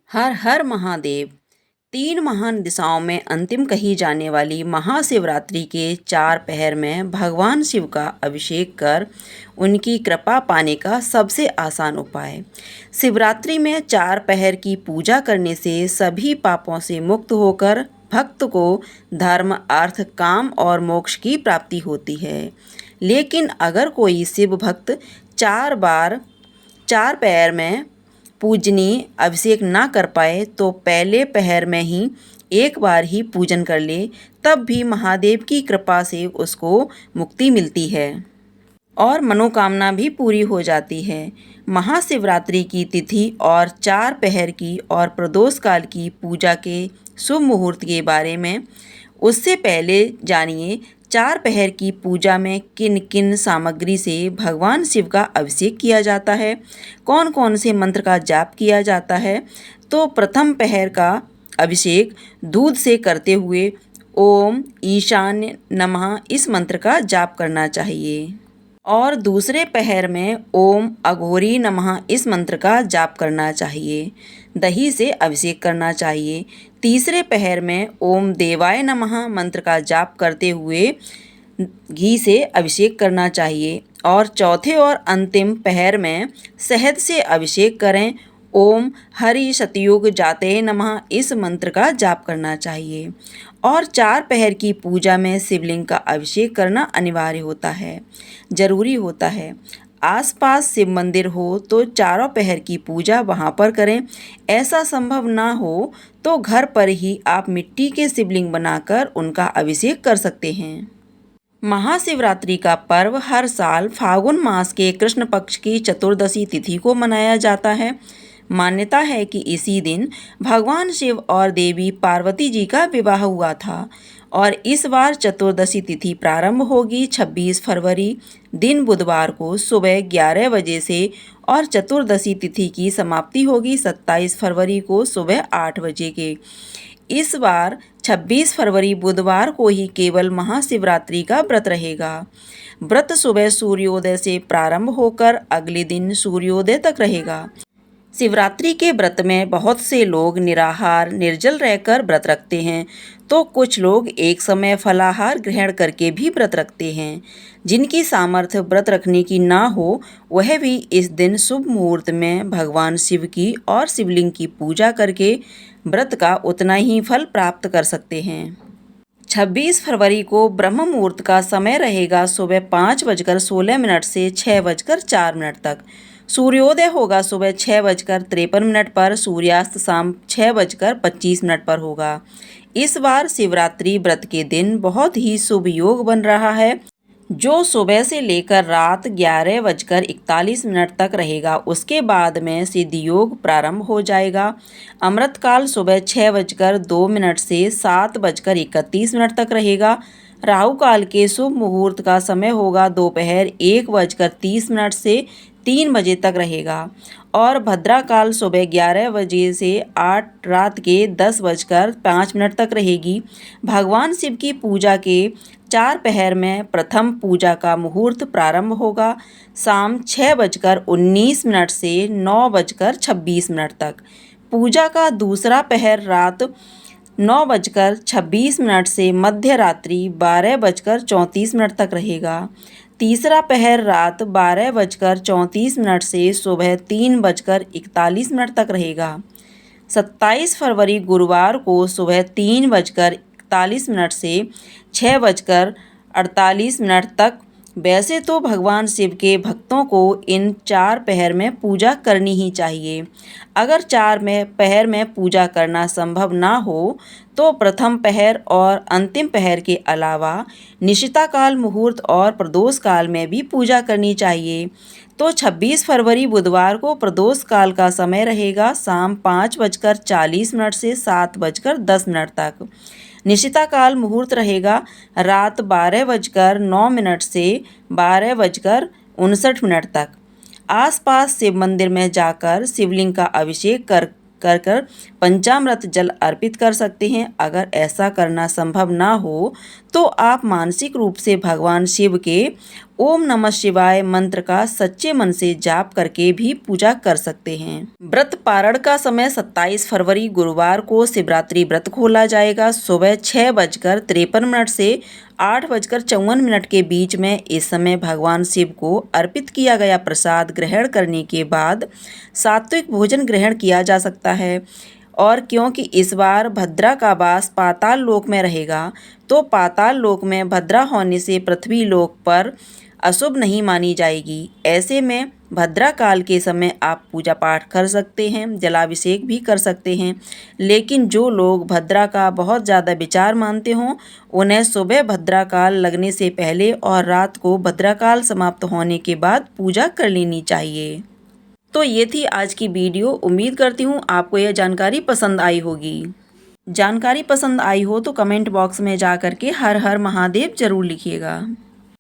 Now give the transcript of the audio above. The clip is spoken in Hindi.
हर हर महादेव। तीन महान दिशाओं में अंतिम कही जाने वाली महाशिवरात्रि के चार पहर में भगवान शिव का अभिषेक कर उनकी कृपा पाने का सबसे आसान उपाय। शिवरात्रि में चार पहर की पूजा करने से सभी पापों से मुक्त होकर भक्त को धर्म, अर्थ, काम और मोक्ष की प्राप्ति होती है। लेकिन अगर कोई शिव भक्त चार पहर में पूजनीय अभिषेक ना कर पाए तो पहले पहर में ही एक बार ही पूजन कर ले, तब भी महादेव की कृपा से उसको मुक्ति मिलती है और मनोकामना भी पूरी हो जाती है। महाशिवरात्रि की तिथि और चार पहर की और प्रदोष काल की पूजा के शुभ मुहूर्त के बारे में उससे पहले जानिए चार पहर की पूजा में किन किन सामग्री से भगवान शिव का अभिषेक किया जाता है, कौन कौन से मंत्र का जाप किया जाता है। तो प्रथम पहर का अभिषेक दूध से करते हुए ओम ईशान्य नमः इस मंत्र का जाप करना चाहिए और दूसरे पहर में ओम अघोरी नमः इस मंत्र का जाप करना चाहिए। दही से अभिषेक करना चाहिए। तीसरे पहर में ओम देवाय नमः मंत्र का जाप करते हुए घी से अभिषेक करना चाहिए और चौथे और अंतिम पहर में शहद से अभिषेक करें। ओम हरि सतयुग जाते नमः इस मंत्र का जाप करना चाहिए और चार पहर की पूजा में शिवलिंग का अभिषेक करना अनिवार्य होता है, जरूरी होता है। आसपास शिव मंदिर हो तो चारों पहर की पूजा वहाँ पर करें। ऐसा संभव ना हो तो घर पर ही आप मिट्टी के शिवलिंग बनाकर उनका अभिषेक कर सकते हैं। महाशिवरात्रि का पर्व हर साल फाल्गुन मास के कृष्ण पक्ष की चतुर्दशी तिथि को मनाया जाता है। मान्यता है कि इसी दिन भगवान शिव और देवी पार्वती जी का विवाह हुआ था और इस बार चतुर्दशी तिथि प्रारंभ होगी 26 फरवरी दिन बुधवार को सुबह 11 बजे से और चतुर्दशी तिथि की समाप्ति होगी 27 फरवरी को सुबह 8 बजे के। इस बार 26 फरवरी बुधवार को ही केवल महाशिवरात्रि का व्रत रहेगा। व्रत सुबह सूर्योदय से प्रारंभ होकर अगले दिन सूर्योदय तक रहेगा। शिवरात्रि के व्रत में बहुत से लोग निराहार निर्जल रहकर व्रत रखते हैं तो कुछ लोग एक समय फलाहार ग्रहण करके भी व्रत रखते हैं। जिनकी सामर्थ्य व्रत रखने की ना हो वह भी इस दिन शुभ मुहूर्त में भगवान शिव की और शिवलिंग की पूजा करके व्रत का उतना ही फल प्राप्त कर सकते हैं। 26 फरवरी को ब्रह्म मुहूर्त का समय रहेगा सुबह 5:16 से 6:04 तक। सूर्योदय होगा सुबह 6:53 पर। सूर्यास्त शाम 6:25 पर होगा। इस बार शिवरात्रि व्रत के दिन बहुत ही शुभ योग बन रहा है जो सुबह से लेकर रात 11:41 तक रहेगा। उसके बाद में सिद्ध योग प्रारंभ हो जाएगा। अमृत काल सुबह 6:02 से 7:31 तक रहेगा। राहु काल के शुभ मुहूर्त का समय होगा दोपहर 1:30 से 3 बजे तक रहेगा और भद्रा काल सुबह 11 बजे से रात के 10:05 तक रहेगी। भगवान शिव की पूजा के चार पहर में प्रथम पूजा का मुहूर्त प्रारंभ होगा शाम 6:19 से 9:26 तक। पूजा का दूसरा पहर रात 9:26 से मध्य रात्रि 12:34 तक रहेगा। तीसरा पहर रात 12:34 से सुबह 3:41 तक रहेगा। 27 फरवरी गुरुवार को सुबह 3:41 से 6:48 तक। वैसे तो भगवान शिव के भक्तों को इन चार पहर में पूजा करनी ही चाहिए। अगर पहर में पूजा करना संभव ना हो तो प्रथम पहर और अंतिम पहर के अलावा निशिता काल मुहूर्त और प्रदोष काल में भी पूजा करनी चाहिए। तो 26 फरवरी बुधवार को प्रदोष काल का समय रहेगा शाम 5:40 से 7:10 तक। निशिता काल मुहूर्त रहेगा रात 12:09 से 12:59 तक। आसपास शिव मंदिर में जाकर शिवलिंग का अभिषेक कर पंचामृत जल अर्पित कर सकते हैं। अगर ऐसा करना संभव ना हो तो आप मानसिक रूप से भगवान शिव के ओम नमः शिवाय मंत्र का सच्चे मन से जाप करके भी पूजा कर सकते हैं। व्रत पारण का समय 27 फरवरी गुरुवार को शिवरात्रि व्रत खोला जाएगा। सुबह 6:53 से 8:54 के बीच में। इस समय भगवान शिव को अर्पित किया गया प्रसाद ग्रहण करने के बाद सात्विक भोजन ग्रहण किया जा सकता है। और क्योंकि इस बार भद्रा का वास पाताल लोक में रहेगा, तो पाताल लोक में भद्रा होने से पृथ्वी लोक पर अशुभ नहीं मानी जाएगी। ऐसे में भद्रा काल के समय आप पूजा पाठ कर सकते हैं, जलाभिषेक भी कर सकते हैं। लेकिन जो लोग भद्रा का बहुत ज़्यादा विचार मानते हों, उन्हें सुबह भद्रा काल लगने से पहले और रात को भद्रा काल समाप्त होने के बाद पूजा कर लेनी चाहिए। तो ये थी आज की वीडियो। उम्मीद करती हूँ आपको यह जानकारी पसंद आई होगी। जानकारी पसंद आई हो तो कमेंट बॉक्स में जा कर के हर हर महादेव जरूर लिखिएगा।